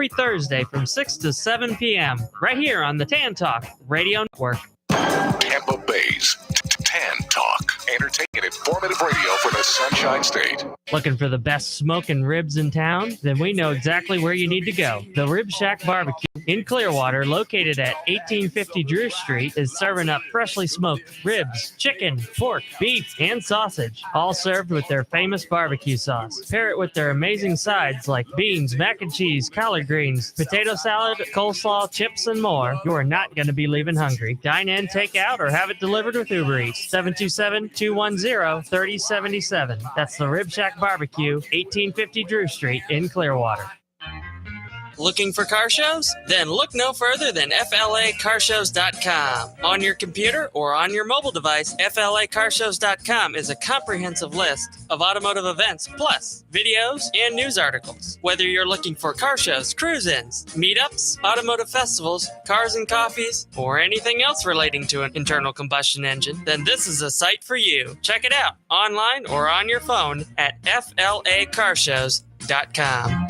every Thursday from 6 to 7 p.m. right here on the Tan Talk Radio Network. Tampa Bay's Tan Talk. Entertaining and informative radio for the Sunshine State. Looking for the best smoking ribs in town? Then we know exactly where you need to go. The Rib Shack Barbecue in Clearwater, located at 1850 Drew Street, is serving up freshly smoked ribs, chicken, pork, beef, and sausage, all served with their famous barbecue sauce. Pair it with their amazing sides like beans, mac and cheese, collard greens, potato salad, coleslaw, chips, and more. You are not going to be leaving hungry. Dine in, take out, or have it delivered with Uber Eats. 727-210-3077. That's the Rib Shack Barbecue, 1850 Drew Street in Clearwater. Looking for car shows? Then look no further than FLACarshows.com. On your computer or on your mobile device, FLACarshows.com is a comprehensive list of automotive events, plus videos and news articles. Whether you're looking for car shows, cruise-ins, meetups, automotive festivals, cars and coffees, or anything else relating to an internal combustion engine, then this is a site for you. Check it out online or on your phone at FLACarshows.com.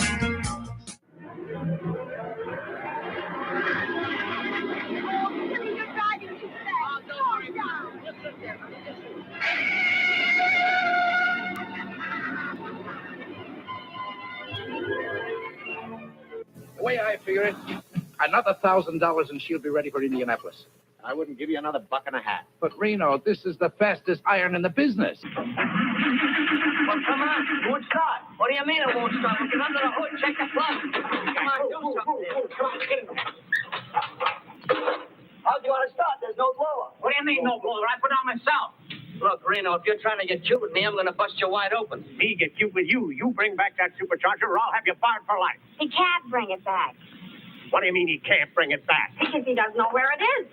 The way I figure it, another $1,000 and she'll be ready for Indianapolis. I wouldn't give you another $1.50. But, Reno, this is the fastest iron in the business. Well, come on. It won't start. What do you mean it won't start? Get under the hood. Check the plug. Come on, do something there. Come on, get in there. How do you want to start? There's no blower. What do you mean no blower? I put it on myself. Look, Reno, if you're trying to get cute with me, I'm going to bust you wide open. Me get cute with you. You bring back that supercharger or I'll have you fired for life. He can't bring it back. What do you mean he can't bring it back? Because he doesn't know where it is.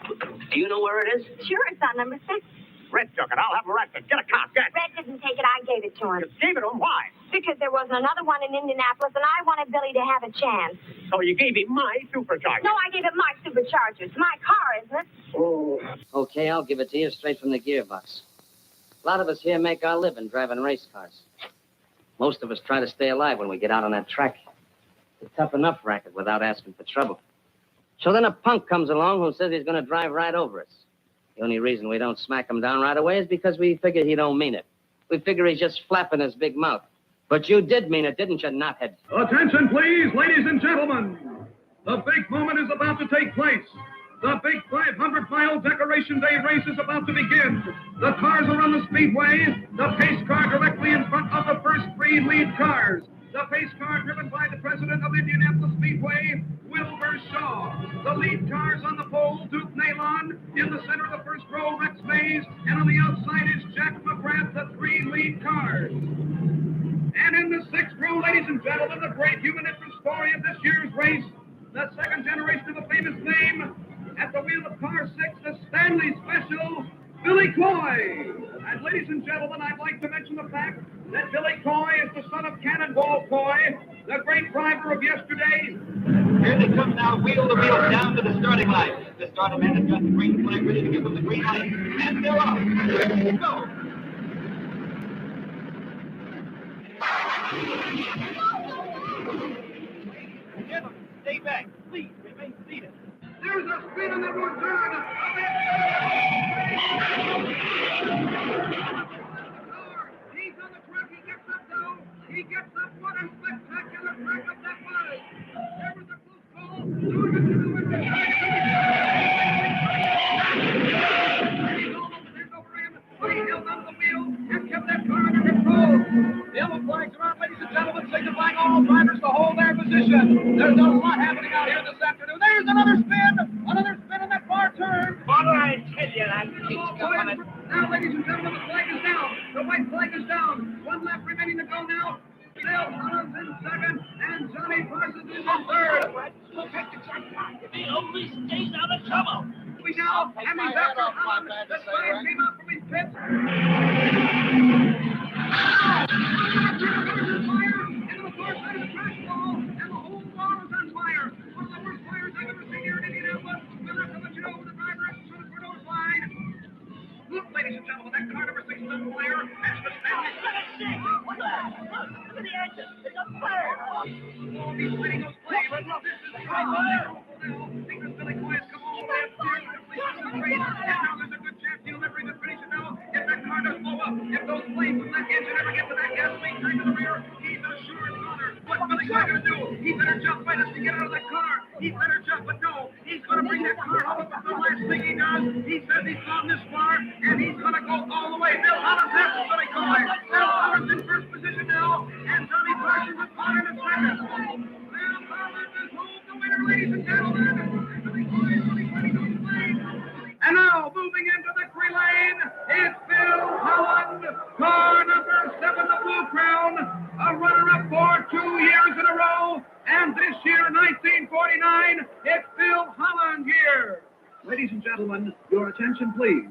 Do you know where it is? Sure, it's on number 6. Red took it. I'll have him arrested. Get a cop. Get. Red didn't take it. I gave it to him. You gave it to him. Why? Because there wasn't another one in Indianapolis, and I wanted Billy to have a chance. So you gave him my supercharger. No, I gave him my supercharger. It's my car, isn't it? Oh. Okay, I'll give it to you straight from the gearbox. A lot of us here make our living driving race cars. Most of us try to stay alive when we get out on that track. It's a tough enough racket without asking for trouble. So then a punk comes along who says he's going to drive right over us. The only reason we don't smack him down right away is because we figure he don't mean it. We figure he's just flapping his big mouth. But you did mean it, didn't you, knothead? Attention, please, ladies and gentlemen. The big moment is about to take place. The big 500-mile Decoration Day race is about to begin. The cars are on the speedway. The pace car directly in front of the first 3 lead cars. The pace car driven by the president of Indianapolis Speedway, Wilbur Shaw. The lead cars on the pole, Duke Nalon. In the center of the first row, Rex Mays. And on the outside is Jack McGrath, the 3 lead cars. And in the 6th row, ladies and gentlemen, the great human interest story of this year's race, the second generation of a famous name. At the wheel of car 6, the Stanley Special, Billy Coy. And ladies and gentlemen, I'd like to mention the fact that Billy Coy is the son of Cannonball Coy, the great driver of yesterday. Here they come now, wheel to wheel, down to the starting line. The starting man has got the green flag ready to give them the green light. And they're off. Let's go. Gentlemen, stay back. Please remain seated. There's a spin in the return. He's on the track. He gets up now. He gets up. What a spectacular track up that was. There was a close call. He's almost turned over him, but he held on the wheel and kept that car under control. The yellow flags are on, ladies and gentlemen, signifying all drivers to hold their position. There's a lot happening out here this afternoon. There's another spin in that far turn. What do I tell you? That keeps coming. Now, ladies and gentlemen, the flag is down. The white flag is down. 1 lap remaining to go now. Bill Collins in second, and Johnny Parsons is in third. If he only stays out of trouble. We now, and he's after Collins. The flag came out from his pits. Into the far side of the crash wall, and the whole wall is on fire. One of the worst fires I've ever seen here in Indianapolis. We'll have to let you know who the driver is as soon as we're notified. Look, ladies and gentlemen, that car number 6 is on fire. That's the Stanley. Look at the engine. It's on fire. Oh, he's letting us play. But look, this If those flames from that engine ever get to that gasoline tank in the rear, he's a sure goner. What's Billy going to do? He better jump right as to get out of that car. He better jump, but no, he's going to bring that car home. But the last thing he does, he says he's gone this far, and he's going to go all the way. Bill Holland has to Billy going. Bill Holland's in first position now, and Johnny Parsons is on in a second. Bill Holland is home the winner, ladies and gentlemen. And now, moving into victory lane, it's Bill Holland, car number 7, the Blue Crown, a runner-up for 2 years in a row. And this year, 1949, it's Bill Holland here. Ladies and gentlemen, your attention, please.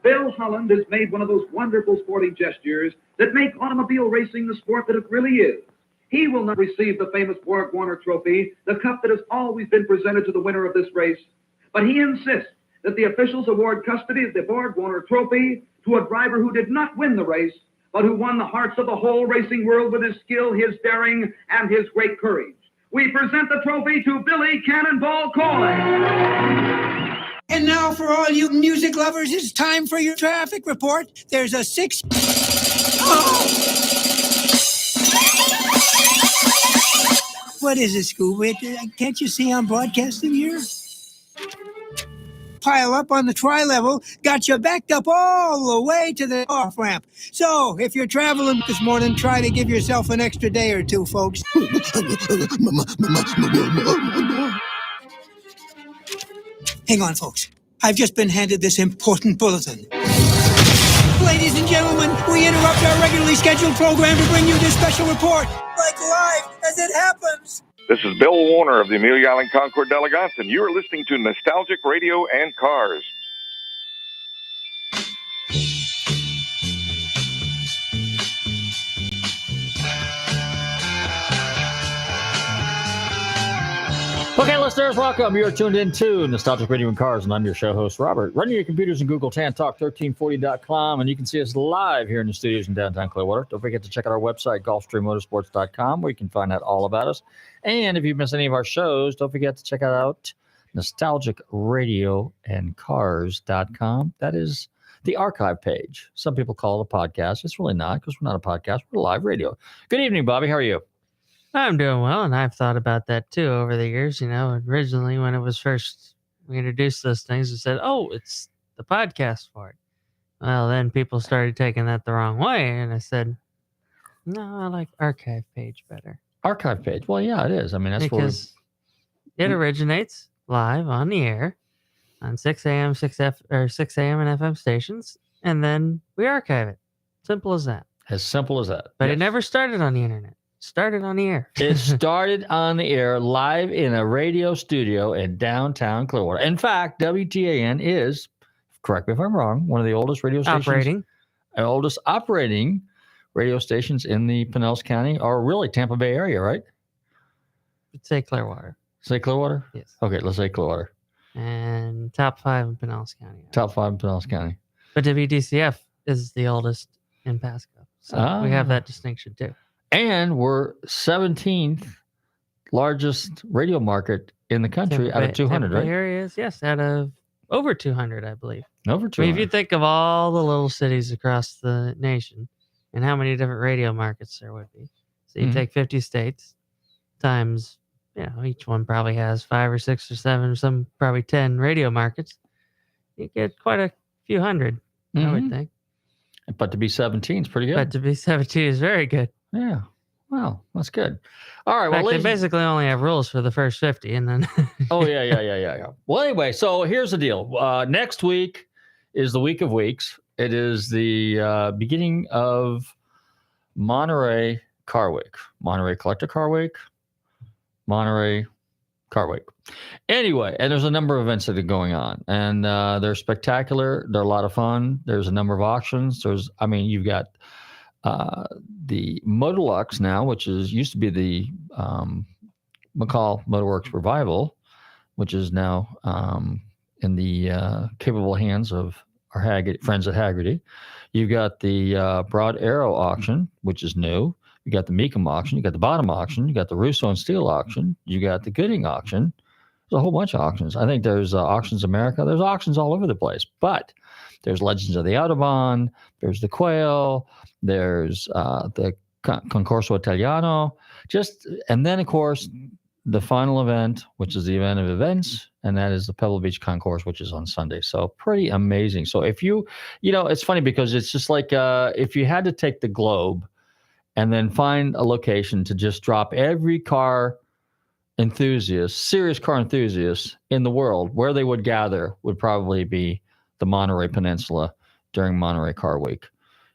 Bill Holland has made one of those wonderful sporting gestures that make automobile racing the sport that it really is. He will not receive the famous Borg Warner Trophy, the cup that has always been presented to the winner of this race, but he insists that the officials award custody of the Borg Warner Trophy to a driver who did not win the race, but who won the hearts of the whole racing world with his skill, his daring, and his great courage. We present the trophy to Billy Cannonball Coy. And now for all you music lovers, it's time for your traffic report. There's a 6... Oh! What is it, Scooby? Can't you see I'm broadcasting here? Pile up on the tri-level, got you backed up all the way to the off-ramp. So, if you're traveling this morning, try to give yourself an extra day or two, folks. Hang on, folks. I've just been handed this important bulletin. Ladies and gentlemen, we interrupt our regularly scheduled program to bring you this special report, like live as it happens. This is Bill Warner of the Amelia Island Concord Delegates, and you are listening to Nostalgic Radio and Cars. Okay, listeners, welcome. You're tuned in to Nostalgic Radio and Cars, and I'm your show host, Robert. Run your computers and Google TANTalk1340.com, and you can see us live here in the studios in downtown Clearwater. Don't forget to check out our website, GulfstreamMotorsports.com, where you can find out all about us. And if you've missed any of our shows, don't forget to check out NostalgicRadioandCars.com. That is the archive page. Some people call it a podcast. It's really not, because we're not a podcast. We're live radio. Good evening, Bobby. How are you? I'm doing well, and I've thought about that too over the years. You know, originally when it was first we introduced those things, we said, "Oh, it's the podcast for it." Well, then people started taking that the wrong way, and I said, "No, I like archive page better." Archive page. Well, yeah, it is. I mean, that's because it originates live on the air on 6 a.m., 6 a.m. and FM stations, and then we archive it. Simple as that. As simple as that. But it never started on the internet. Started on the air. It started on the air live in a radio studio in downtown Clearwater. In fact, WTAN is, correct me if I'm wrong, one of the oldest radio stations. Oldest operating radio stations in the Pinellas County, or really Tampa Bay area, right? Let's say Clearwater. Say Clearwater? Yes. Okay, let's say Clearwater. And top 5 in Pinellas County. Top 5 in Pinellas County. But WDCF is the oldest in Pasco. So we have that distinction too. And we're 17th largest radio market in the country out of 200, right? Areas, yes, out of over 200, I believe. Over 200. I mean, if you think of all the little cities across the nation and how many different radio markets there would be. So you take 50 states times, each one probably has 5 or 6 or 7, some probably 10 radio markets. You get quite a few hundred, I would think. But to be 17 is pretty good. But to be 17 is very good. Yeah. Well, that's good. All right. In fact, they basically only have rules for the first 50, and then. Oh, yeah. Well, anyway, so here's the deal. Next week is the week of weeks. It is the beginning of Monterey Car Week, Monterey Collector Car Week, Monterey Car Week. Anyway, and there's a number of events that are going on, and they're spectacular. They're a lot of fun. There's a number of auctions. You've got the Motorlux now, which used to be the McCall Motorworks Revival, which is now in the capable hands of our friends at Haggerty. You've got the Broad Arrow auction, which is new. You got the Mecum auction. You got the Bottom auction. You got the Russo and Steele auction. You got the Gooding auction. There's a whole bunch of auctions. I think there's Auctions America. There's auctions all over the place. But there's Legends of the Audubon. There's the Quail. There's the Concorso Italiano. And then, of course, the final event, which is the event of events, and that is the Pebble Beach Concourse, which is on Sunday. So pretty amazing. So if it's funny because it's just like if you had to take the globe and then find a location to just drop every car enthusiast, serious car enthusiast in the world, where they would gather would probably be the Monterey Peninsula during Monterey Car Week,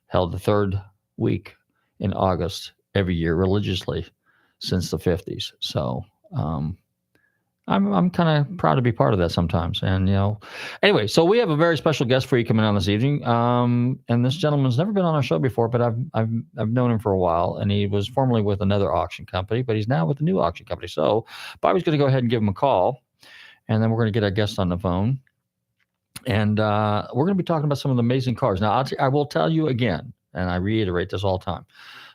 held the third week in August every year religiously since the 50s. So I'm kind of proud to be part of that sometimes. And, anyway, so we have a very special guest for you coming on this evening. And this gentleman's never been on our show before, but I've known him for a while, and he was formerly with another auction company, but he's now with a new auction company. So Bobby's going to go ahead and give him a call, and then we're going to get our guest on the phone. And we're going to be talking about some of the amazing cars. Now, I will tell you again, and I reiterate this all the time.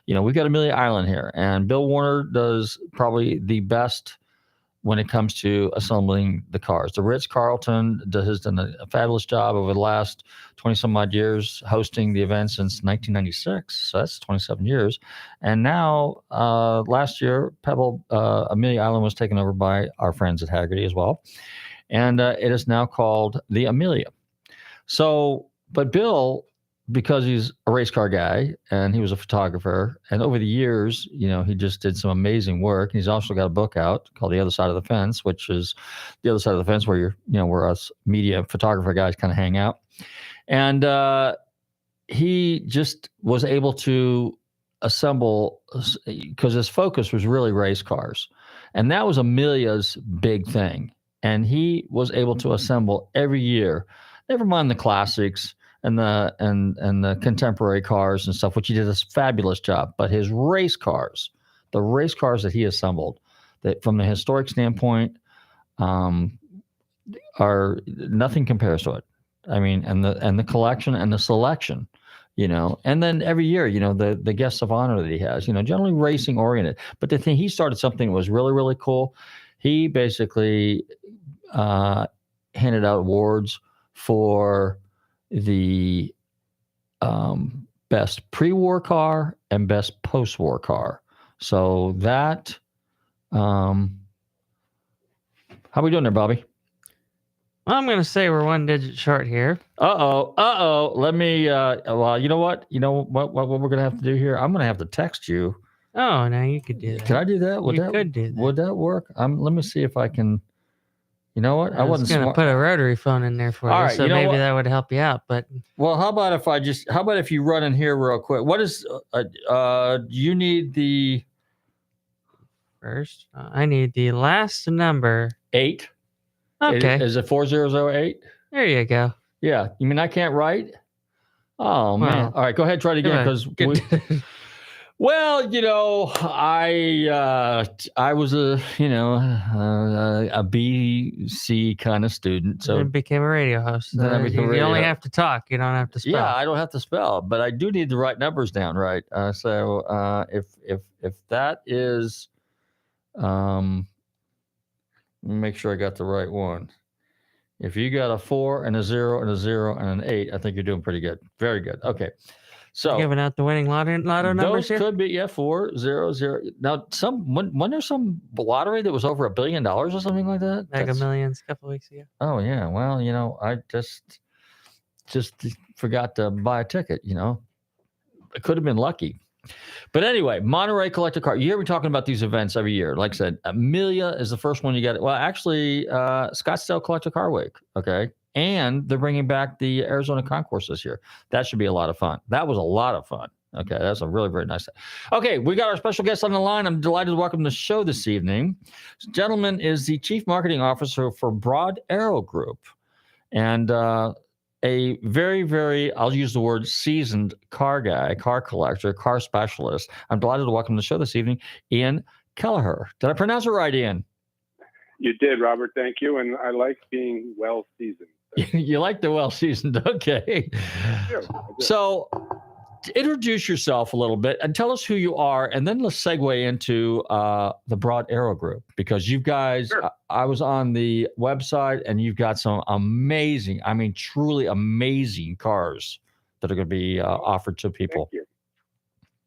We've got Amelia Island here, and Bill Warner does probably the best when it comes to assembling the cars. The Ritz-Carlton has done a fabulous job over the last 20-some-odd years hosting the event since 1996. So that's 27 years. And now, last year, Amelia Island was taken over by our friends at Haggerty as well. And it is now called the Amelia. So, but Bill, because he's a race car guy and he was a photographer, and over the years, he just did some amazing work. He's also got a book out called The Other Side of the Fence, which is the other side of the fence where where us media photographer guys kind of hang out. And he just was able to assemble, because his focus was really race cars. And that was Amelia's big thing. And he was able to assemble every year, never mind the classics and the contemporary cars and stuff, which he did a fabulous job. But his race cars, the race cars that he assembled, that from the historic standpoint, are nothing compares to it. I mean, and the collection and the selection, and then every year, the guests of honor that he has, generally racing oriented. But the thing, he started something that was really, really cool. He basically handed out awards for the best pre-war car and best post-war car. So that, how we doing there, Bobby? Well, I'm going to say we're one digit short here. Let me, well, you know what we're going to have to do here? I'm going to have to text you. Oh, no, you could do that. Can I do that? You could do that. Would that work? Let me see if I can. You know what? I wasn't going to put a rotary phone in there for you, right, so maybe that would help you out. But how about if you run in here real quick? What is you need the first? I need the last number 8. Okay, is it 4008? There you go. Yeah, you mean I can't write? Oh man! All right, go ahead, try it again because Well, I was a BC kind of student. So I became a radio host. So you only have to talk. You don't have to spell. Yeah, I don't have to spell, but I do need the right numbers down, right? So if that is, let me make sure I got the right one. If you got a 4 and a 0 and a 0 and an 8, I think you're doing pretty good. Very good. Okay. So giving out the winning lotto numbers here? Those could be 4, 0, 0. Now, when there's some lottery that was over $1 billion or something like that. Mega Millions a couple of weeks ago. Oh yeah, well, I just forgot to buy a ticket. I could have been lucky. But anyway, Monterey Collector Car. You hear me talking about these events every year. Like I said, Amelia is the first one you got. Well, actually, Scottsdale Collector Car Week. Okay. And they're bringing back the Arizona Concourse this year. That should be a lot of fun. That was a lot of fun. Okay, that's a really, very nice thing. Okay, we got our special guest on the line. I'm delighted to welcome the show this evening. This gentleman is the Chief Marketing Officer for Broad Arrow Group. And a very, very, I'll use the word seasoned car guy, car collector, car specialist. I'm delighted to welcome to the show this evening, Ian Kelleher. Did I pronounce it right, Ian? You did, Robert. Thank you. And I like being well-seasoned. You like the well-seasoned. Okay. I do. So introduce yourself a little bit and tell us who you are, and then let's segue into the Broad Arrow Group, because you guys, Sure. I was on the website, and you've got some amazing, I mean, truly amazing cars that are going to be offered to people.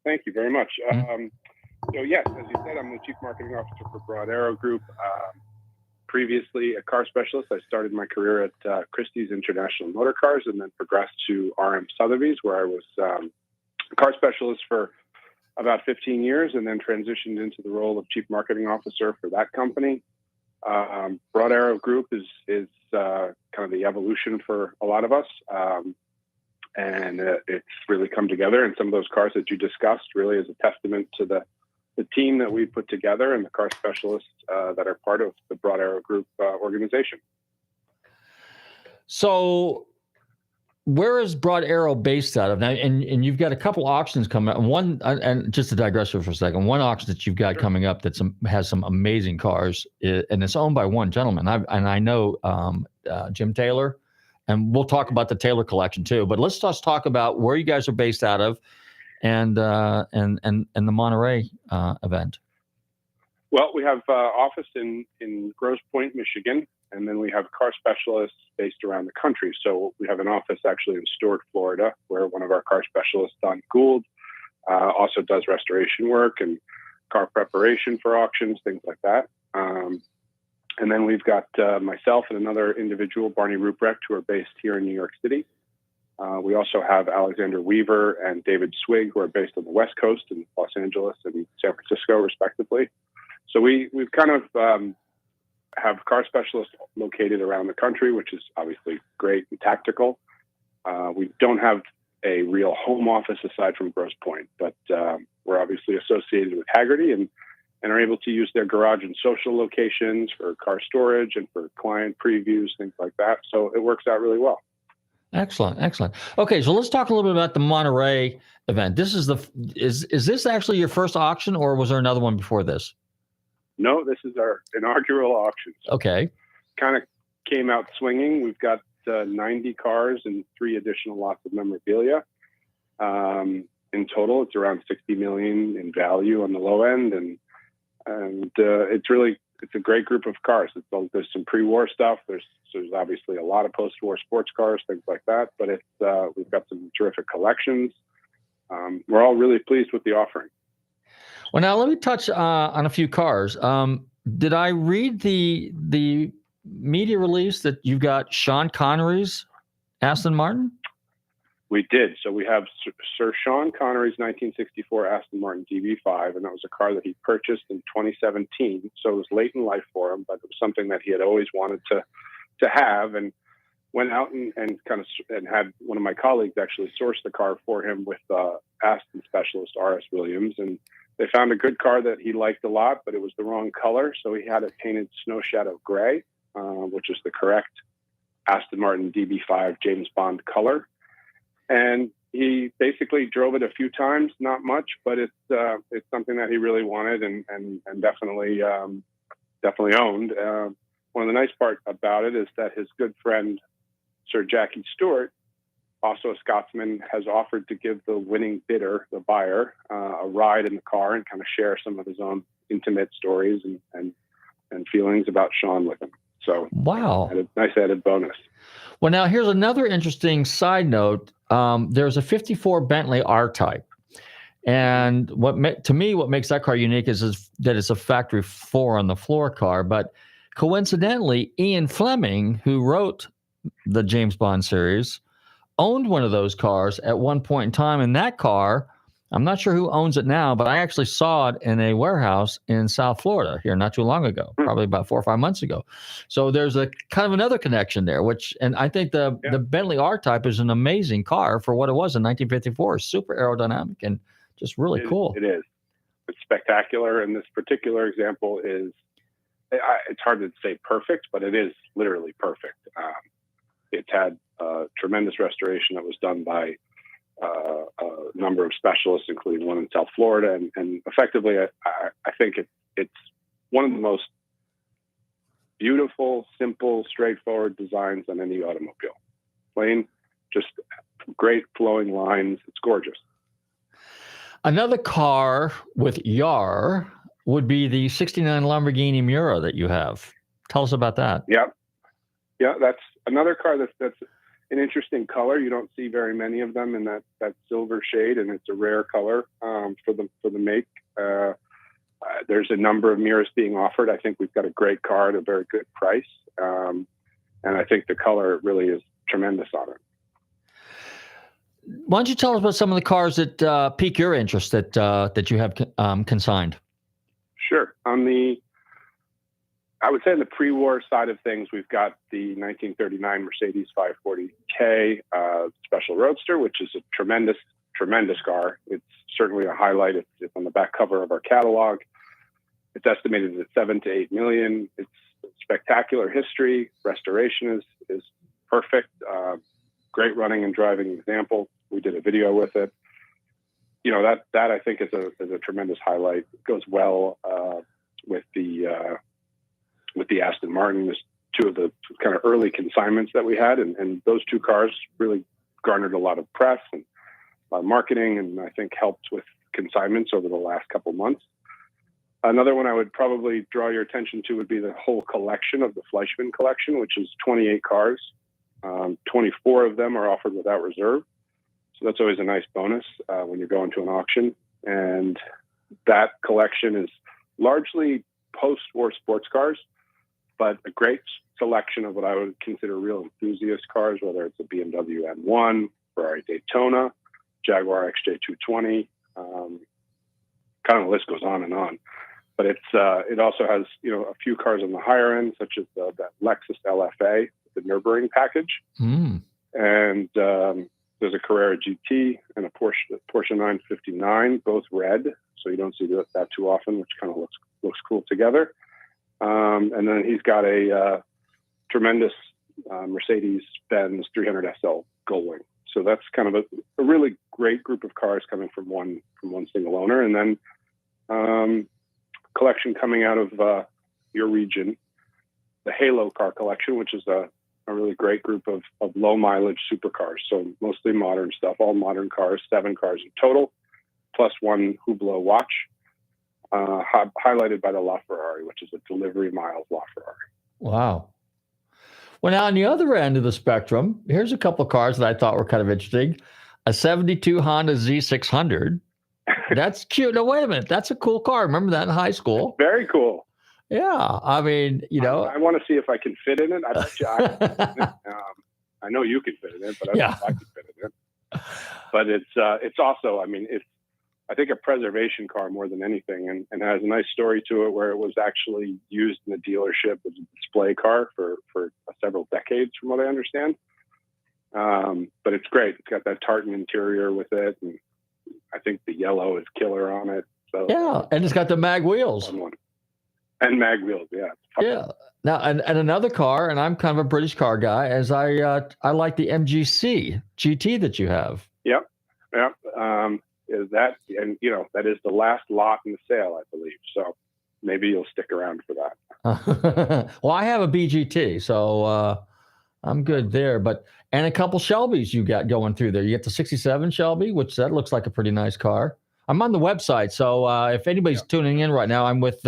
Thank you very much. So yes, as you said, I'm the Chief Marketing Officer for Broad Arrow Group. Previously a car specialist, I started my career at Christie's International Motor Cars, and then progressed to RM Sotheby's, where I was a car specialist for about 15 years, and then transitioned into the role of Chief Marketing Officer for that company. Broad Arrow Group is kind of the evolution for a lot of us. And it's really come together, and some of those cars that you discussed really is a testament to the team that we put together and the car specialists that are part of the Broad Arrow Group organization. So where is Broad Arrow based out of now? And you've got a couple auctions coming up. One, and just to digress for a second, one auction that you've got coming up that has some amazing cars, and it's owned by one gentleman. I know Jim Taylor, and we'll talk about the Taylor collection too. But let's just talk about where you guys are based out of, and the Monterey event. Well, we have office in Grosse Pointe, Michigan, and then we have car specialists based around the country. So we have an office actually in Stuart, Florida, where one of our car specialists, Don Gould, also does restoration work and car preparation for auctions, things like that. And then we've got myself and another individual, Barney Ruprecht, who are based here in New York City. We also have Alexander Weaver and David Swig, who are based on the West Coast in Los Angeles and San Francisco, respectively. So we've kind of have car specialists located around the country, which is obviously great and tactical. We don't have a real home office aside from Grosse Pointe, but we're obviously associated with Haggerty and are able to use their garage and social locations for car storage and for client previews, things like that. So it works out really well. Excellent. Okay, so let's talk a little bit about the Monterey event. This is is this actually your first auction, or was there another one before this? No, this is our inaugural auction. So okay. Kind of came out swinging. We've got 90 cars and 3 additional lots of memorabilia. In total, it's around $60 million in value on the low end, and it's a great group of cars. There's some pre-war stuff. There's obviously a lot of post-war sports cars, things like that. But we've got some terrific collections. We're all really pleased with the offering. Well, now let me touch on a few cars. Did I read the media release that you've got Sean Connery's Aston Martin? We did. So we have Sir Sean Connery's 1964 Aston Martin DB5, and that was a car that he purchased in 2017. So it was late in life for him, but it was something that he had always wanted to have, and went out and had one of my colleagues actually source the car for him with Aston specialist R.S. Williams, and they found a good car that he liked a lot, but it was the wrong color, so he had it painted Snow Shadow Gray, which is the correct Aston Martin DB5 James Bond color. And he basically drove it a few times, not much, but it's something that he really wanted and definitely owned. One of the nice part about it is that his good friend, Sir Jackie Stewart, also a Scotsman, has offered to give the winning bidder, the buyer, a ride in the car and kind of share some of his own intimate stories and feelings about Sean with him. So wow, a nice added bonus. Well, now here's another interesting side note. There's a 54 Bentley R-Type. And what makes that car unique is that it's a factory 4 on the floor car. But coincidentally, Ian Fleming, who wrote the James Bond series, owned one of those cars at one point in time. And that car, I'm not sure who owns it now, but I actually saw it in a warehouse in South Florida here not too long ago, probably about 4 or 5 months ago. So there's a kind of another connection there, and I think the Bentley R-Type is an amazing car for what it was in 1954. Super aerodynamic and just really cool. It is. It's spectacular. And this particular example is, it's hard to say perfect, but it is literally perfect. It's had tremendous restoration that was done by a number of specialists, including one in South Florida, and effectively, I think it's one of the most beautiful, simple, straightforward designs on any automobile. Plain, just great flowing lines. It's gorgeous. Another car with YAR would be the 69 Lamborghini Miura that you have. Tell us about that. Yeah, that's another car that's an interesting color. You don't see very many of them in that silver shade, and it's a rare color for the make. There's a number of Miuras being offered. I think we've got a great car at a very good price, and I think the color really is tremendous on it. Why don't you tell us about some of the cars that pique your interest that you have consigned? Sure. I would say on the pre-war side of things, we've got the 1939 Mercedes 540K Special Roadster, which is a tremendous car. It's certainly a highlight. It's on the back cover of our catalog. It's estimated at $7 to $8 million. It's spectacular history. Restoration is perfect. Great running and driving example. We did a video with it. You know, that I think is a tremendous highlight. It goes well with the Aston Martin. There's two of the kind of early consignments that we had, and those two cars really garnered a lot of press and a lot of marketing, and I think helped with consignments over the last couple months. Another one I would probably draw your attention to would be the whole collection of the Fleischmann collection, which is 28 cars. 24 of them are offered without reserve. So that's always a nice bonus when you're going to an auction. And that collection is largely post-war sports cars, but a great selection of what I would consider real enthusiast cars, whether it's a BMW M1, Ferrari Daytona, Jaguar XJ220, kind of the list goes on and on. But it also has, you know, a few cars on the higher end, such as that Lexus LFA, the Nürburgring package. And there's a Carrera GT and a Porsche 959, both red. So you don't see that too often, which kind of looks cool together. And then he's got a tremendous Mercedes-Benz 300 SL Gullwing. So that's kind of a really great group of cars coming from one single owner. And then collection coming out of your region, the Halo car collection, which is a really great group of low mileage supercars. So mostly modern stuff, all modern cars, 7 cars in total, plus one Hublot watch, highlighted by the LaFerrari, which is a delivery miles LaFerrari. Wow. Well, now on the other end of the spectrum, here's a couple of cars that I thought were kind of interesting. A 72 Honda Z600. That's cute. No, wait a minute. That's a cool car. Remember that in high school? It's very cool. Yeah. I mean, you know. I want to see if I can fit in it. I bet you I can fit in it. I know you can fit in it, but I don't know if I can fit in it. But it's also, I mean, it's, I think, a preservation car more than anything, and has a nice story to it where it was actually used in the dealership as a display car for several decades, from what I understand. But it's great. It's got that tartan interior with it, and I think the yellow is killer on it. So yeah, and it's got the mag wheels. And mag wheels, yeah. Yeah. Now, and another car, and I'm kind of a British car guy, as I like the MGC GT that you have. Yep. Is that, and you know, that is the last lot in the sale, I believe. So maybe you'll stick around for that. Well, I have a BGT, so I'm good there. And a couple Shelbys you got going through there. You get the 67 Shelby, which that looks like a pretty nice car. I'm on the website, so if anybody's tuning in right now, I'm with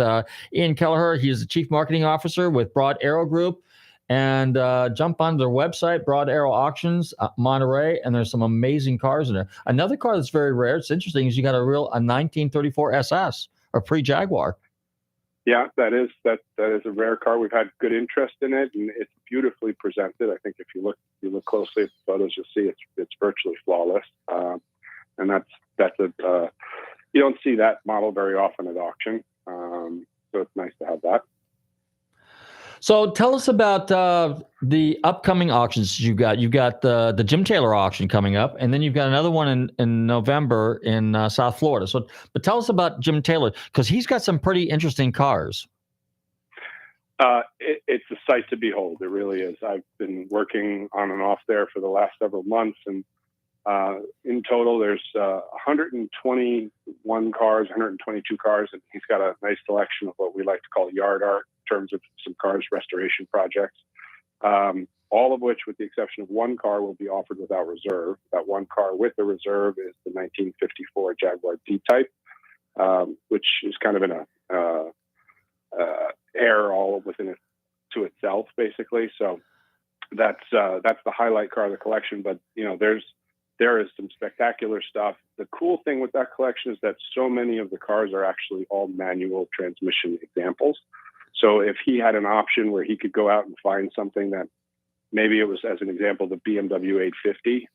Ian Kelleher. He's the Chief Marketing Officer with Broad Arrow Group. And jump on their website, Broad Arrow Auctions, Monterey, and there's some amazing cars in there. Another car that's very rare, it's interesting, is you got a 1934 SS, or pre-Jaguar. Yeah, that is a rare car. We've had good interest in it, and it's beautifully presented. I think if you look closely at the photos, you'll see it's virtually flawless. And that's a you don't see that model very often at auction, so it's nice to have that. So tell us about the upcoming auctions you got. You've got the Jim Taylor auction coming up, and then you've got another one in November in South Florida. But tell us about Jim Taylor, because he's got some pretty interesting cars. It's a sight to behold. It really is. I've been working on and off there for the last several months, and in total, there's 121 cars, 122 cars, and he's got a nice selection of what we like to call yard art, in terms of some cars restoration projects. all of which, with the exception of one car, will be offered without reserve. That one car with the reserve is the 1954 Jaguar D-Type, which is kind of in a air all within it to itself, basically. So that's the highlight car of the collection. But there is some spectacular stuff. The cool thing with that collection is that so many of the cars are actually all manual transmission examples. So if he had an option where he could go out and find something that maybe it was, as an example, the BMW 850.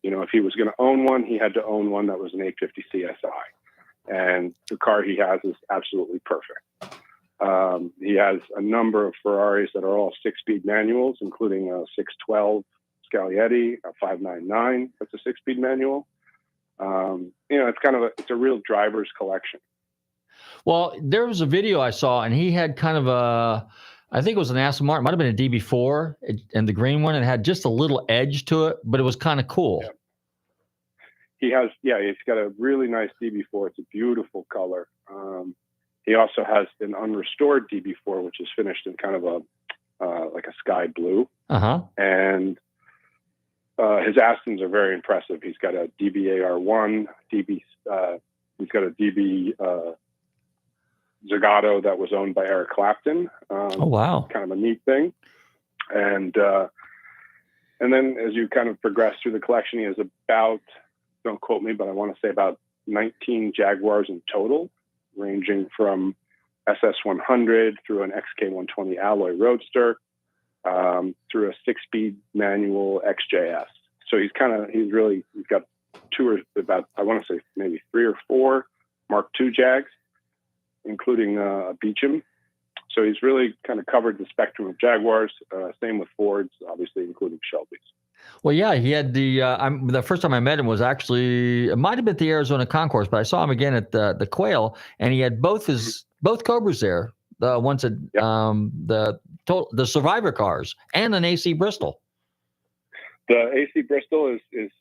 If he was going to own one, he had to own one that was an 850 CSI. And the car he has is absolutely perfect. He has a number of Ferraris that are all 6-speed manuals, including a 612 Scaglietti, a 599 that's a 6-speed manual. It's a real driver's collection. Well, there was a video I saw, and he had kind of I think it was an Aston Martin, might have been a DB4, and the green one, and it had just a little edge to it, but it was kind of cool. Yeah. He's got a really nice DB4. It's a beautiful color. He also has an unrestored DB4, which is finished in kind of like a sky blue. And his Astons are very impressive. He's got a DB-AR1, he's got a DB Zagato that was owned by Eric Clapton. Oh, wow. Kind of a neat thing. And then as you kind of progress through the collection, he has about, don't quote me, but I want to say about 19 Jaguars in total, ranging from SS100 through an XK120 Alloy Roadster, through a 6-speed manual XJS. So he's got I want to say maybe 3 or 4 Mark II Jags, including a Beecham. So he's really kind of covered the spectrum of Jaguars. Same with Fords, obviously, including Shelby's. Well, yeah, he had the first time I met him was actually, it might have been at the Arizona Concourse, but I saw him again at the Quail, and he had both Cobras there. The ones that the Survivor cars and an AC Bristol. The AC Bristol is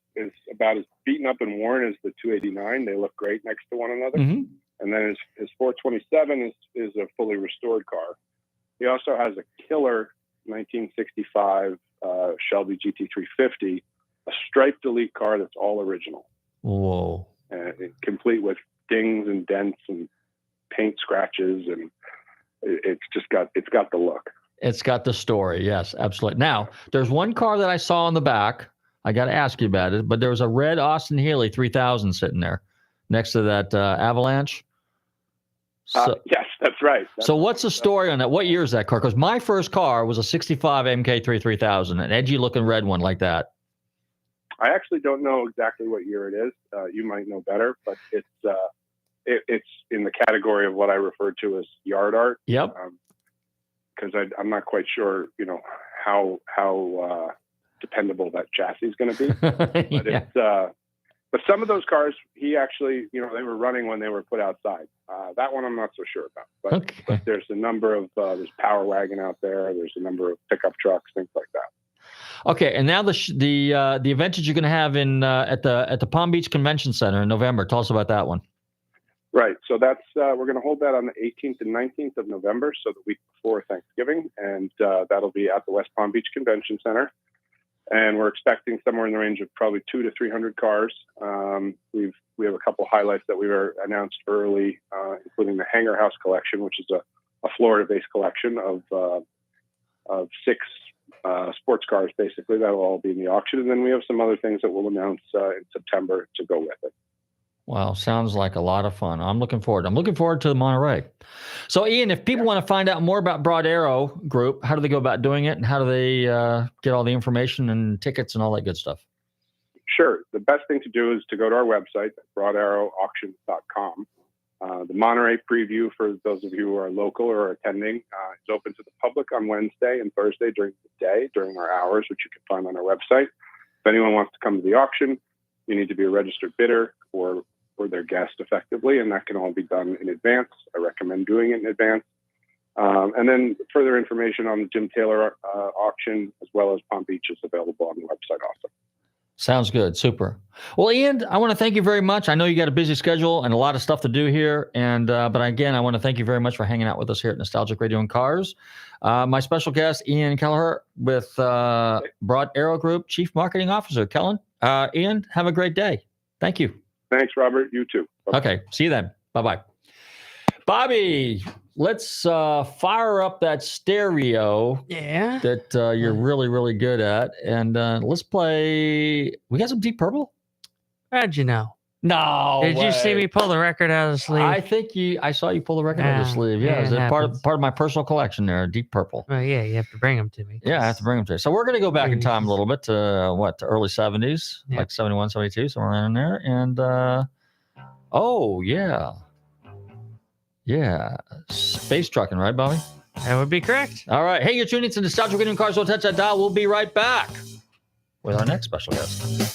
about as beaten up and worn as the 289. They look great next to one another. Mm-hmm. And then his 427 is a fully restored car. He also has a killer 1965 Shelby GT350, a striped elite car that's all original. Whoa! Complete with dings and dents and paint scratches, and it's got the look. It's got the story. Yes, absolutely. Now, there's one car that I saw in the back. I got to ask you about it, but there was a red Austin Healey 3000 sitting there next to that Avalanche. So, yes, that's right. So what's the story on that? What year is that car? Because my first car was a 65 MK3 3000, an edgy looking red one like that. I actually don't know exactly what year it is. You might know better, but it's in the category of what I refer to as yard art. Yep. Because I'm not quite sure, how dependable that chassis is going to be. But but some of those cars, he actually, they were running when they were put outside. That one I'm not so sure about. But there's a number of there's Power Wagon out there. There's a number of pickup trucks, things like that. Okay, and now the event that you're going to have in at the Palm Beach Convention Center in November. Tell us about that one. Right. So that's we're going to hold that on the 18th and 19th of November, so the week before Thanksgiving, and that'll be at the West Palm Beach Convention Center. And we're expecting somewhere in the range of probably 200 to 300 cars. We have a couple highlights that we were announced early, including the Hangar House collection, which is a Florida-based collection of 6 sports cars, basically. That will all be in the auction. And then we have some other things that we'll announce in September to go with it. Wow, sounds like a lot of fun. I'm looking forward to the Monterey. So, Ian, if people want to find out more about Broad Arrow Group, how do they go about doing it, and how do they get all the information and tickets and all that good stuff? Sure. The best thing to do is to go to our website, broadarrowauctions.com. The Monterey preview, for those of you who are local or attending, is open to the public on Wednesday and Thursday during the day, during our hours, which you can find on our website. If anyone wants to come to the auction, you need to be a registered bidder or their guest effectively, and that can all be done in advance. I recommend doing it in advance. And then further information on the Jim Taylor auction, as well as Palm Beach, is available on the website also. Sounds good. Super. Well, Ian, I want to thank you very much. I know you got a busy schedule and a lot of stuff to do here. And but again, I want to thank you very much for hanging out with us here at Nostalgic Radio and Cars. My special guest, Ian Kelleher with Broad Arrow Group, Chief Marketing Officer. Kellen, Ian, have a great day. Thank you. Thanks, Robert. You too. Bye-bye. Okay. See you then. Bye-bye. Bobby, let's fire up that stereo that you're really, really good at. And let's play. We got some Deep Purple? How'd you know? No. Did you see me pull the record out of the sleeve? I saw you pull the record out of the sleeve. Yeah. Is it part of my personal collection there, Deep Purple? Oh, yeah. You have to bring them to me. Yeah, I have to bring them to you. So we're going to go back in time a little bit to to early 70s, like 71, 72, somewhere around there. And oh, yeah. Yeah. Space trucking, right, Bobby? That would be correct. All right. Hey, you're tuning to Nostalgic Radio and Cars. Don't touch that dial. We'll be right back with our next special guest.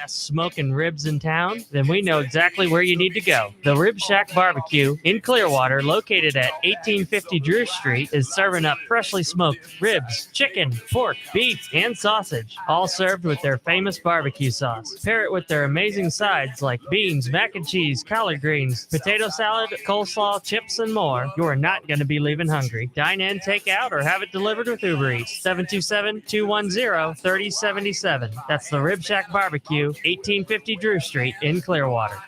Smoking ribs in town? Then we know exactly where you need to go. The Rib Shack Barbecue in Clearwater, located at 1850 Drew Street, is serving up freshly smoked ribs, chicken, pork, beef, and sausage, all served with their famous barbecue sauce. Pair it with their amazing sides like beans, mac and cheese, collard greens, potato salad, coleslaw, chips, and more. You are not going to be leaving hungry. Dine in, take out, or have it delivered with Uber Eats. 727-210-3077. That's the Rib Shack Barbecue, 1850 Drew Street in Clearwater.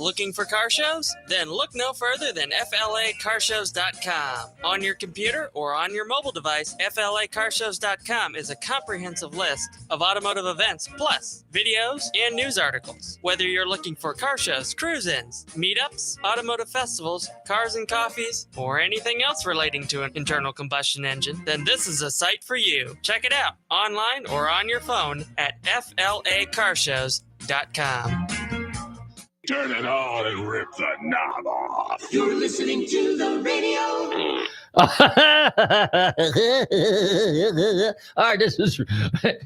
Looking for car shows? Then look no further than FLACarshows.com. On your computer or on your mobile device, FLACarshows.com is a comprehensive list of automotive events, plus videos and news articles. Whether you're looking for car shows, cruise-ins, meetups, automotive festivals, cars and coffees, or anything else relating to an internal combustion engine, then this is a site for you. Check it out online or on your phone at FLACarshows.com. Turn it on and rip the knob off. You're listening to the radio. All right, this is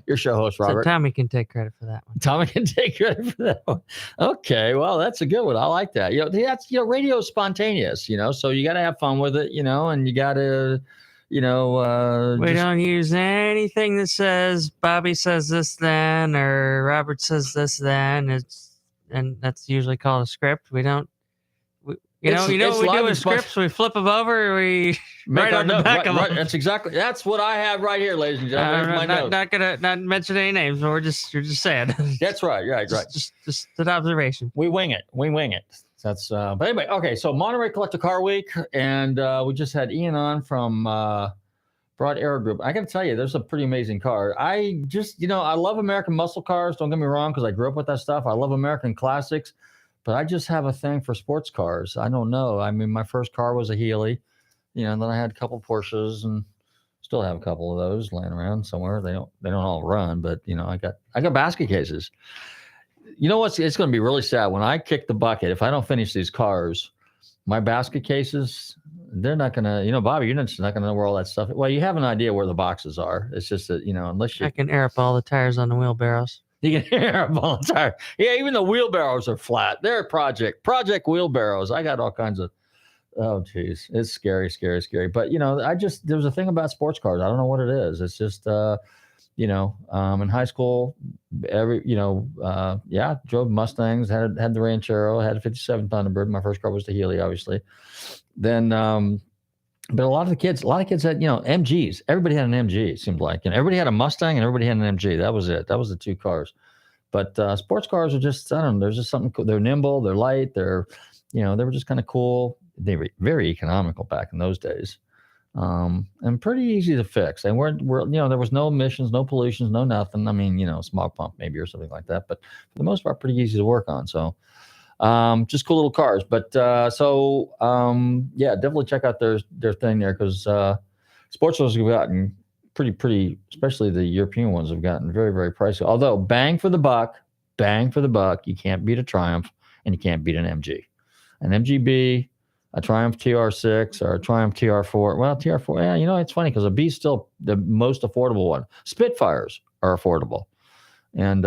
your show host, Robert. So Tommy can take credit for that one. Tommy can take credit for that one. Okay, well, that's a good one. I like that. That's radio is spontaneous. So you got to have fun with it. And you got to. We don't use anything that says Bobby says this then or Robert says this then. And that's usually called a script. We don't, we do with scripts? We flip them over. We write on the back of them. That's what I have right here, ladies and gentlemen. Not mention any names. But you're just saying. That's right. Right. Just an observation. We wing it. That's but anyway. Okay. So Monterey Collector Car Week, and we just had Ian on from Broad Arrow Group. I got to tell you, there's a pretty amazing car. I just, I love American muscle cars. Don't get me wrong, because I grew up with that stuff. I love American classics, but I just have a thing for sports cars. I don't know. I mean, my first car was a Healy, and then I had a couple of Porsches, and still have a couple of those laying around somewhere. They don't all run, but I got basket cases. It's going to be really sad when I kick the bucket if I don't finish these cars. My basket cases, they're not going to, Bobby, you're just not going to know where all that stuff is. Well, you have an idea where the boxes are. It's just that, unless you... I can air up all the tires on the wheelbarrows. You can air up all the tires. Yeah, even the wheelbarrows are flat. They're project wheelbarrows. I got all kinds of... Oh, geez. It's scary. But, there's a thing about sports cars. I don't know what it is. It's just, in high school, drove Mustangs, had the Ranchero, had a 57 Thunderbird. My first car was the Healy, obviously. Then, but a lot of kids had, MGs. Everybody had an MG, it seemed like. And everybody had a Mustang and everybody had an MG. That was it. That was the two cars. But sports cars are just, I don't know, there's just something cool. They're nimble, they're light, they were just kind of cool. They were very economical back in those days. And pretty easy to fix. And we're there was no emissions, no pollutions, no nothing. I mean, smog pump maybe or something like that. But for the most part, pretty easy to work on. So just cool little cars. But definitely check out their thing there, because sports cars have gotten pretty, especially the European ones have gotten very, very pricey. Although bang for the buck, you can't beat a Triumph and you can't beat an MG. An MGB, a Triumph TR6 or a Triumph TR4. Well, TR4, it's funny because a B's still the most affordable one. Spitfires are affordable. And,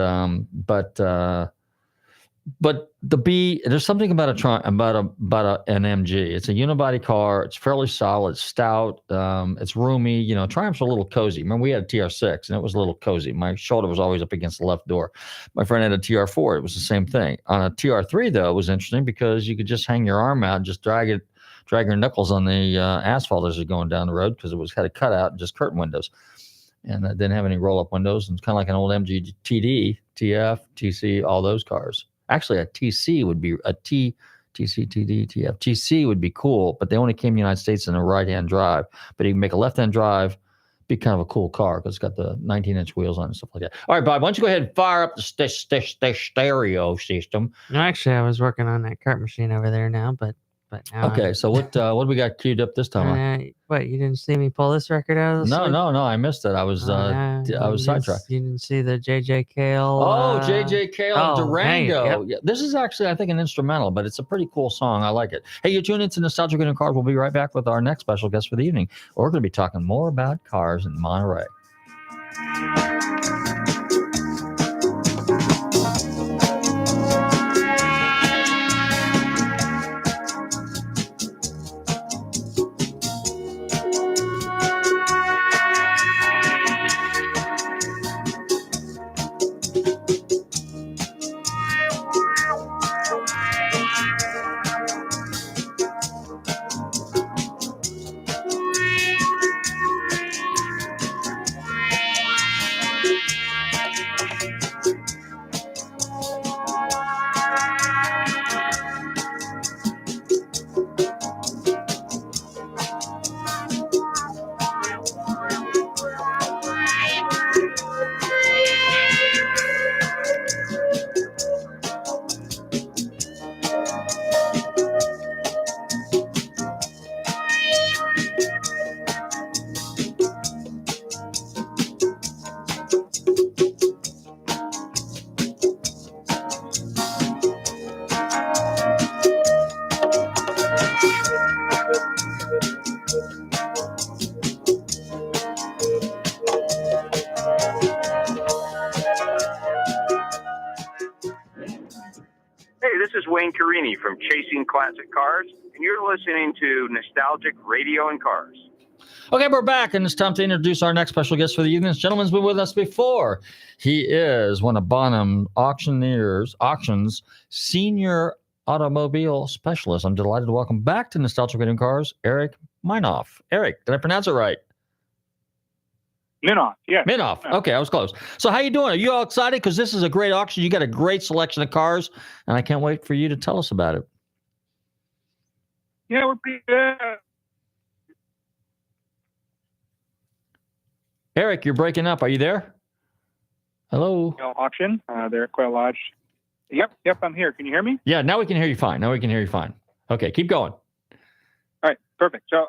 but the B, there's something about an MG. It's a unibody car. It's fairly solid, stout. It's roomy. Triumphs are a little cozy. Remember, we had a TR6 and it was a little cozy. My shoulder was always up against the left door. My friend had a TR4. It was the same thing. On a TR3, though, it was interesting because you could just hang your arm out and just drag your knuckles on the asphalt as you're going down the road, because it had a cutout and just curtain windows. And it didn't have any roll-up windows. And it's kind of like an old MG TD, TF, TC, all those cars. Actually, a TC would be TC, TD, TF. TC would be cool, but they only came in the United States in a right-hand drive. But you can make a left-hand drive, be kind of a cool car because it's got the 19-inch wheels on and stuff like that. All right, Bob, why don't you go ahead and fire up the stereo system? No, actually, I was working on that cart machine over there now, but now. Okay, so what do we got queued up this time? What, you didn't see me pull this record out of the sleeve? No, I missed it. I was sidetracked. You didn't see the J.J. Cale? J.J. Cale, Durango. Hey, yep. Yeah, this is actually, I think, an instrumental, but it's a pretty cool song. I like it. Hey, you're tuned into Nostalgic Radio Cars. We'll be right back with our next special guest for the evening. We're going to be talking more about cars in Monterey. From Chasing Classic Cars, and you're listening to Nostalgic Radio and Cars. Okay, we're back, and it's time to introduce our next special guest for the evening. This gentleman's been with us before. He is one of Bonham Auctions senior automobile specialist. I'm delighted to welcome back to Nostalgic Radio and Cars, Eric Minoff. Eric, did I pronounce it right? Minoff, yeah. Minoff. Okay, I was close. So how you doing? Are you all excited? Because this is a great auction. You got a great selection of cars, and I can't wait for you to tell us about it. Yeah, we're pretty good. Eric, you're breaking up. Are you there? Hello? Auction. They're at Quail Lodge. Yep, I'm here. Can you hear me? Yeah, now we can hear you fine. Okay, keep going. All right, perfect. So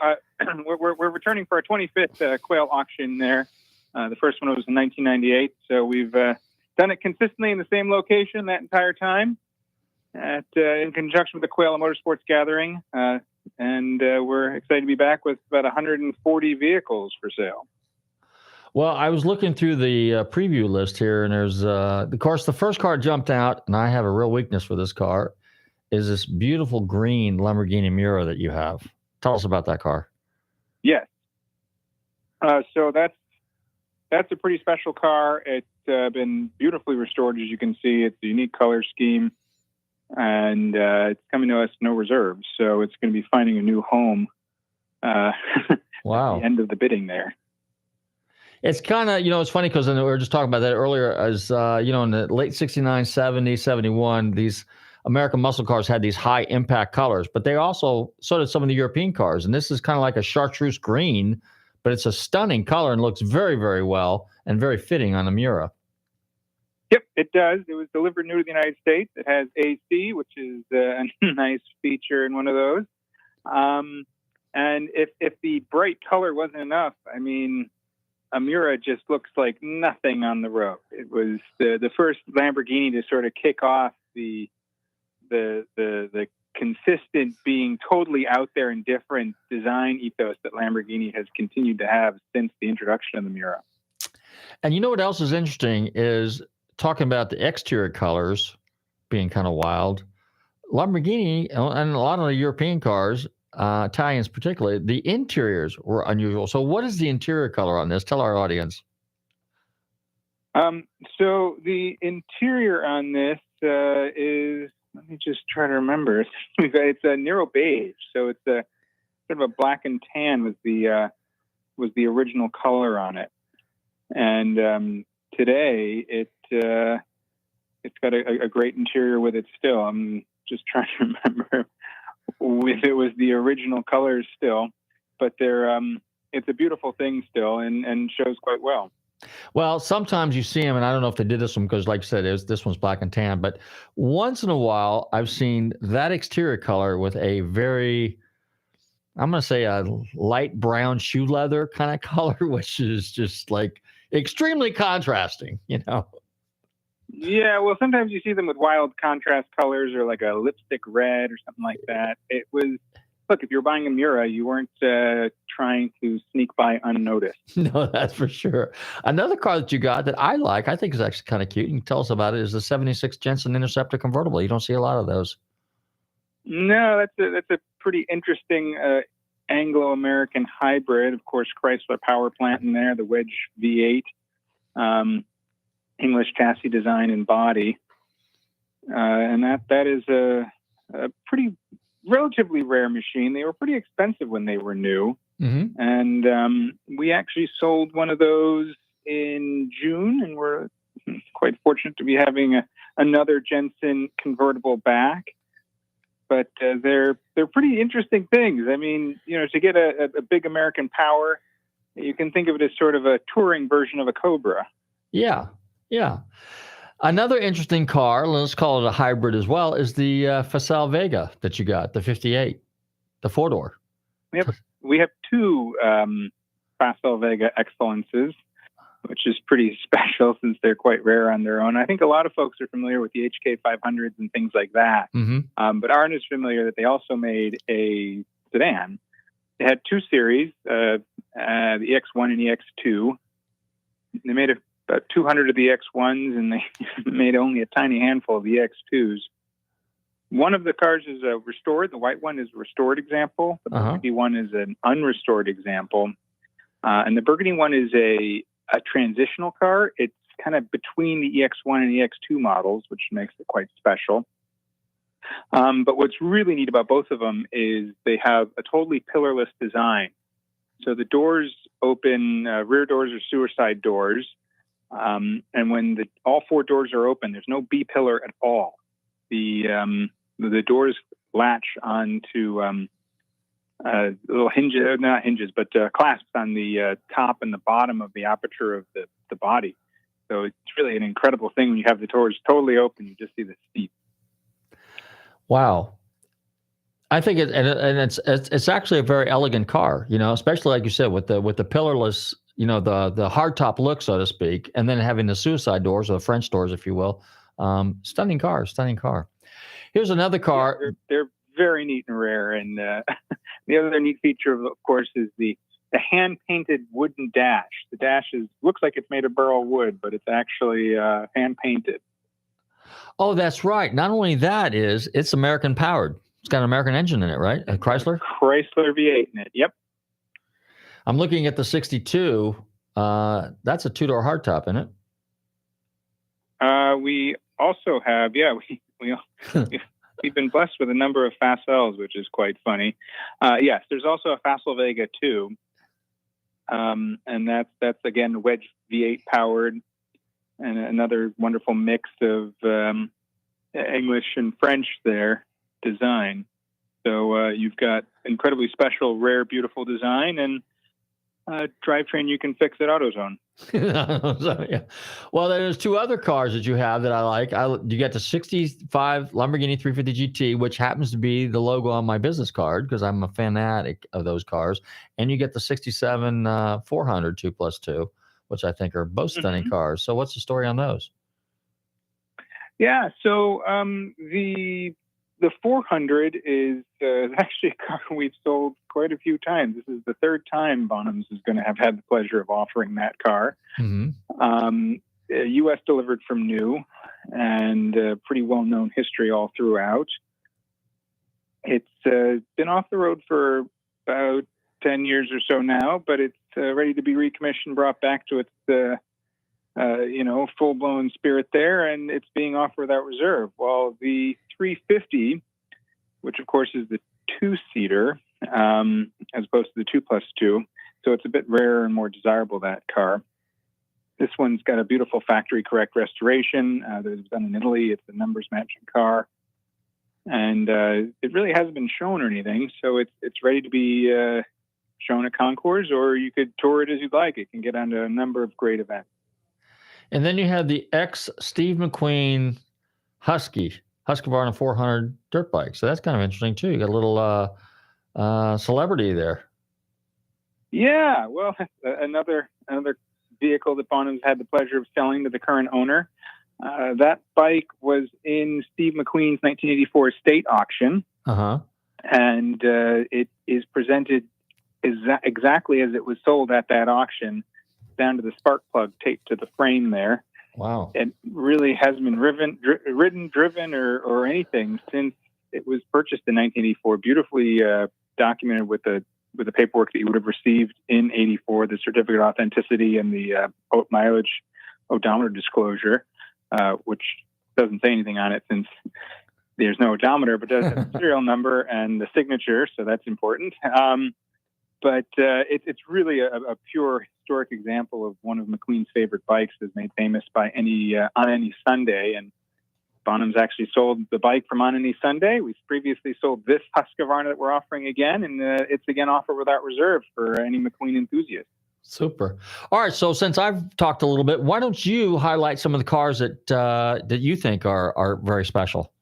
we're returning for our 25th Quail auction there. The first one was in 1998. So we've done it consistently in the same location that entire time. in conjunction with the Quail Motorsports Gathering, and we're excited to be back with about 140 vehicles for sale. Well, I was looking through the preview list here, and there's, of course, the first car jumped out, and I have a real weakness for this car, is this beautiful green Lamborghini Miura that you have. Tell us about that car. Yes. So that's a pretty special car. It's been beautifully restored, as you can see. It's a unique color scheme, and it's coming to us no reserves. So it's going to be finding a new home wow. at the end of the bidding there. It's kind of, it's funny because we were just talking about that earlier as, in the late 69, 70, 71, these American muscle cars had these high impact colors, but they also, so did some of the European cars. And this is kind of like a chartreuse green, but it's a stunning color and looks very, very well and very fitting on a Miura. Yep, it does. It was delivered new to the United States. It has AC, which is a nice feature in one of those. And if the bright color wasn't enough, I mean, a Miura just looks like nothing on the road. It was the first Lamborghini to sort of kick off the consistent being totally out there and different design ethos that Lamborghini has continued to have since the introduction of the Miura. And you know what else is interesting is talking about the exterior colors being kind of wild. Lamborghini and a lot of the European cars, Italians particularly, the interiors were unusual. So what is the interior color on this? Tell our audience. So the interior on this is, let me just try to remember. It's a Nero beige, so it's a sort of a black and tan was the original color on it. And today it's got a great interior with it still. I'm just trying to remember if it was the original colors still, but it's a beautiful thing still and shows quite well. Well, sometimes you see them, and I don't know if they did this one because, like you said, this one's black and tan. But once in a while, I've seen that exterior color with a very, I'm going to say a light brown shoe leather kind of color, which is just like extremely contrasting, Yeah, well, sometimes you see them with wild contrast colors or like a lipstick red or something like that. It was, look, if you're buying a Miura, you weren't trying to sneak by unnoticed. No, that's for sure. Another car that you got that I like, I think is actually kind of cute. You can tell us about it, is the 76 Jensen Interceptor convertible. You don't see a lot of those. No, that's a pretty interesting Anglo-American hybrid. Of course, Chrysler power plant in there, the Wedge V8, English chassis design and body. And that is a pretty relatively rare machine. They were pretty expensive when they were new. Mm-hmm. And we actually sold one of those in June, and we're quite fortunate to be having another Jensen convertible back. But they're pretty interesting things. I mean, to get a big American power, you can think of it as sort of a touring version of a Cobra. Yeah. Another interesting car, let's call it a hybrid as well, is the Facel Vega that you got, the 58, the four-door. We have two Facel Vega Excellences, which is pretty special since they're quite rare on their own. I think a lot of folks are familiar with the HK 500s and things like that, but aren't as familiar that they also made a sedan. They had two series, the EX1 and EX2. They made about 200 of the X1s, and they made only a tiny handful of the X2s. One of the cars is restored. The white one is a restored example. The burgundy one is an unrestored example. And the burgundy one is a transitional car. It's kind of between the EX1 and the EX2 models, which makes it quite special. But what's really neat about both of them is they have a totally pillarless design. So the doors open, rear doors are suicide doors. And when all four doors are open, there's no B pillar at all. The doors latch onto little hinges, not hinges, but clasps on the top and the bottom of the aperture of the body. So it's really an incredible thing when you have the doors totally open. You just see the seat. Wow. I think it's actually a very elegant car, especially like you said with the pillarless, the hardtop look, so to speak, and then having the suicide doors or the French doors, if you will, Stunning car, stunning car. Here's another car. Yeah, they're very neat and rare. And the other neat feature, of course, is the hand-painted wooden dash. The dash looks like it's made of burl wood, but it's actually hand-painted. Oh, that's right. Not only that it's American powered. It's got an American engine in it, right? A Chrysler? Chrysler V8 in it, yep. I'm looking at the 62. That's a two-door hardtop, isn't it? We also have, we've been blessed with a number of Facels, which is quite funny. Yes, there's also a Facel Vega 2. And that's again wedge V8 powered, and another wonderful mix of English and French there design. So you've got incredibly special, rare, beautiful design, and drivetrain you can fix at AutoZone. Yeah. Well, there's two other cars that you have that I like. You get the 65 Lamborghini 350 GT, which happens to be the logo on my business card because I'm a fanatic of those cars. And you get the 67 400 2+2, which I think are both stunning cars. So what's the story on those? Yeah, so the 400 is actually a car we've sold quite a few times. This is the third time Bonhams is going to have had the pleasure of offering that car. U.S. delivered from new, and pretty well-known history all throughout. It's been off the road for about 10 years or so now, but it's ready to be recommissioned, brought back to its full-blown spirit there, and it's being offered without reserve. While the 350, which of course is the two-seater, as opposed to the 2+2, so it's a bit rarer and more desirable, that car. This one's got a beautiful factory-correct restoration that was done in Italy. It's a numbers-matching car, and it really hasn't been shown or anything, so it's ready to be shown at concours, or you could tour it as you'd like. It can get onto a number of great events. And then you have the Steve McQueen Husqvarna 400 dirt bike. So that's kind of interesting too. You got a little celebrity there. Yeah, well, another vehicle that Bonhams had the pleasure of selling to the current owner. That bike was in Steve McQueen's 1984 estate auction, and it is presented exactly as it was sold at that auction, down to the spark plug taped to the frame there. Wow. It really hasn't been driven, or anything since it was purchased in 1984. Beautifully documented with the paperwork that you would have received in 84, the certificate of authenticity and the mileage odometer disclosure, which doesn't say anything on it since there's no odometer, but does have the serial number and the signature, so that's important. But it's really a pure historic example of one of McQueen's favorite bikes, that's made famous by on any Sunday. And Bonhams actually sold the bike from On Any Sunday. We've previously sold this Husqvarna that we're offering again, and it's again offered without reserve for any McQueen enthusiast. Super. All right, so since I've talked a little bit, why don't you highlight some of the cars that you think are very special?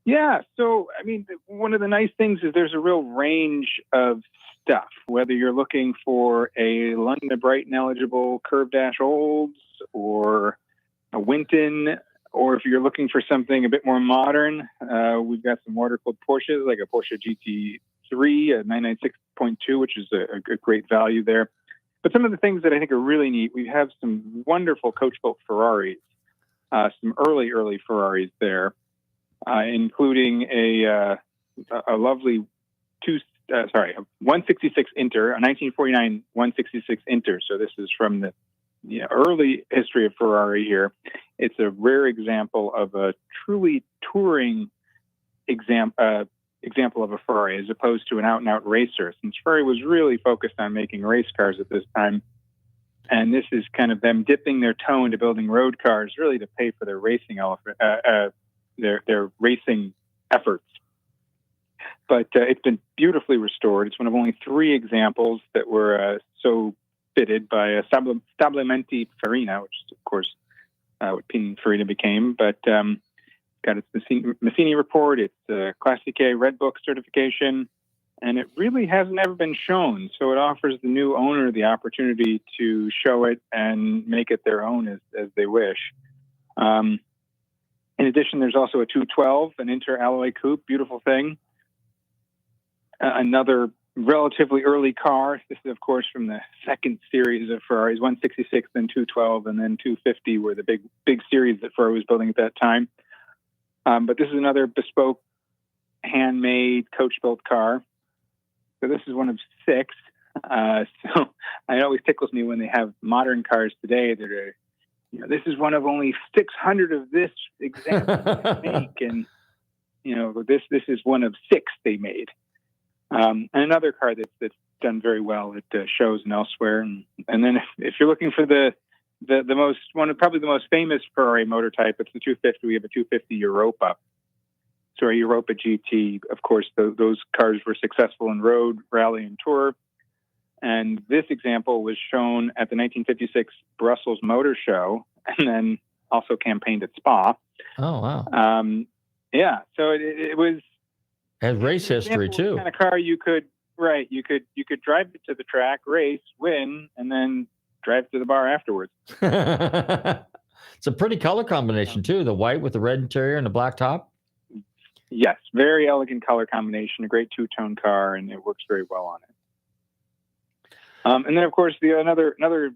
Yeah, so, I mean, one of the nice things is there's a real range of stuff, whether you're looking for a London to Brighton eligible curved dash olds or a Winton, or if you're looking for something a bit more modern, we've got some water-cooled Porsches, like a Porsche GT3, a 996.2, which is a great value there. But some of the things that I think are really neat, we have some wonderful coach-built Ferraris, some early Ferraris there, including a lovely 166 Inter, a 1949 166 Inter. So this is from the early history of Ferrari here. It's a rare example of a truly touring example of a Ferrari, as opposed to an out-and-out racer, since Ferrari was really focused on making race cars at this time. And this is kind of them dipping their toe into building road cars, really to pay for their racing their racing efforts. But it's been beautifully restored. It's one of only 3 examples that were so fitted by Stabilimenti Farina, which is, of course, what Pininfarina became. But got its Massini report, its Classic A Red Book certification, and it really hasn't ever been shown. So it offers the new owner the opportunity to show it and make it their own as they wish. In addition, there's also a 212, an inter-alloy coupe, beautiful thing. Another relatively early car. This is, of course, from the second series of Ferraris, 166, then 212, and then 250 were the big series that Ferrari was building at that time. But this is another bespoke, handmade, coach-built car. So this is one of 6. So it always tickles me when they have modern cars today that are, this is one of only 600 of this example they make, and this is one of 6 they made. And another car that's done very well at shows and elsewhere. And then if you're looking for the most probably the most famous Ferrari motor type, it's the 250. We have a 250 Europa. So a Europa GT, of course, those cars were successful in road, rally, and tour. And this example was shown at the 1956 Brussels Motor Show, and then also campaigned at Spa. Oh, wow. Yeah, so it was... Has race history, too. Kind of car you could drive it to the track, race, win, and then drive to the bar afterwards. It's a pretty color combination, too. The white with the red interior and the black top. Yes, very elegant color combination, a great two-tone car, and it works very well on it. And then, of course, another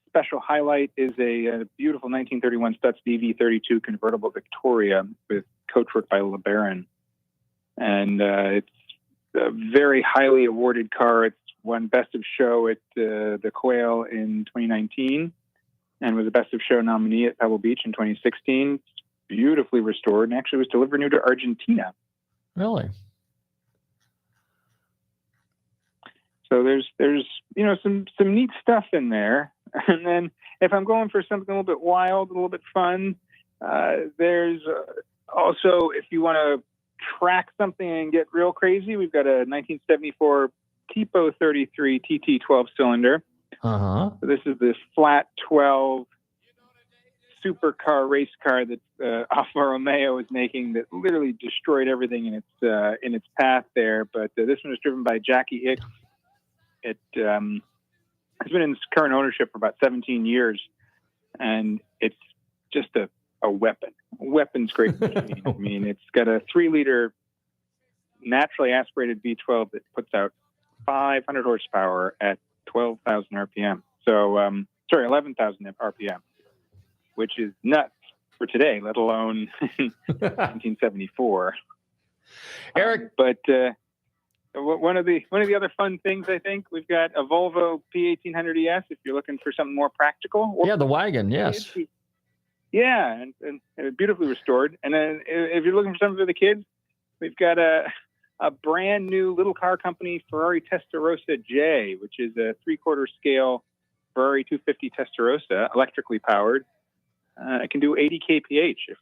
special highlight is a beautiful 1931 Stutz DV32 convertible Victoria with coachwork by LeBaron. And it's a very highly awarded car. It's won Best of Show at the Quail in 2019 and was a Best of Show nominee at Pebble Beach in 2016. It's beautifully restored and actually was delivered new to Argentina. Really? So there's some neat stuff in there. And then if I'm going for something a little bit wild, a little bit fun, there's also, if you want to track something and get real crazy, we've got a 1974 Tipo 33 TT 12 cylinder. Uh-huh. So this is the flat 12 supercar race car that Alfa Romeo is making that literally destroyed everything in its path there. But this one was driven by Jackie Hicks. It has been in its current ownership for about 17 years, and it's just a weapon. A weapon's great machine. I mean, it's got a 3-liter naturally aspirated V12 that puts out 500 horsepower at 12,000 RPM. So, 11,000 RPM, which is nuts for today, let alone 1974. Eric, but one of the other fun things, I think, we've got a Volvo P1800 ES if you're looking for something more practical. Yeah, the wagon, yes. Yeah, and beautifully restored. And then if you're looking for something for the kids, we've got a brand new little car company, Ferrari Testarossa J, which is a 3/4 scale Ferrari 250 Testarossa, electrically powered. It can do 80 kph if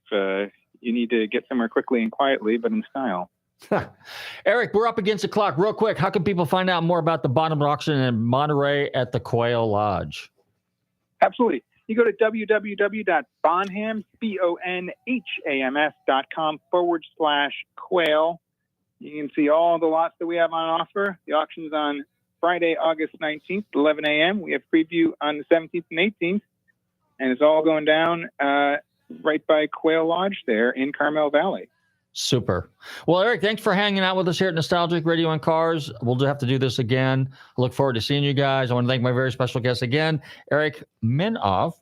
you need to get somewhere quickly and quietly, but in style. Eric, we're up against the clock. Real quick, how can people find out more about the bottom auction in Monterey at the Quail Lodge? Absolutely. You go to www.bonhams.com/quail. You can see all the lots that we have on offer. The auction's on Friday, August 19th, 11 a.m. We have preview on the 17th and 18th. And it's all going down right by Quail Lodge there in Carmel Valley. Super. Well, Eric, thanks for hanging out with us here at Nostalgic Radio and Cars. We'll have to do this again. I look forward to seeing you guys. I want to thank my very special guest again, Eric Minoff,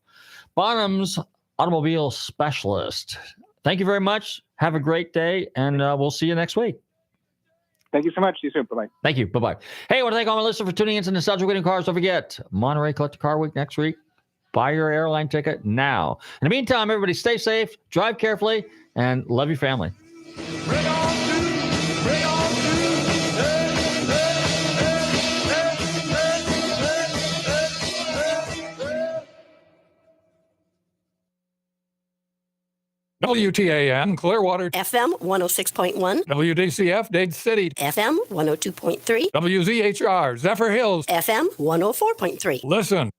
Bonham's automobile specialist. Thank you very much. Have a great day, and we'll see you next week. Thank you so much. See you soon. Bye-bye. Thank you. Bye-bye. Hey, I want to thank all my listeners for tuning in to Nostalgic Radio and Cars. Don't forget, Monterey Collector Car Week next week. Buy your airline ticket now. In the meantime, everybody stay safe, drive carefully, and love your family. WTAN Clearwater FM 106.1 WDCF Dade City FM 102.3 WZHR Zephyrhills FM 104.3. Listen.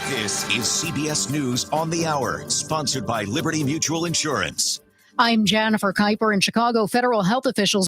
This is CBS News on the Hour, sponsored by Liberty Mutual Insurance. I'm Jennifer Kuiper. In Chicago, federal health officials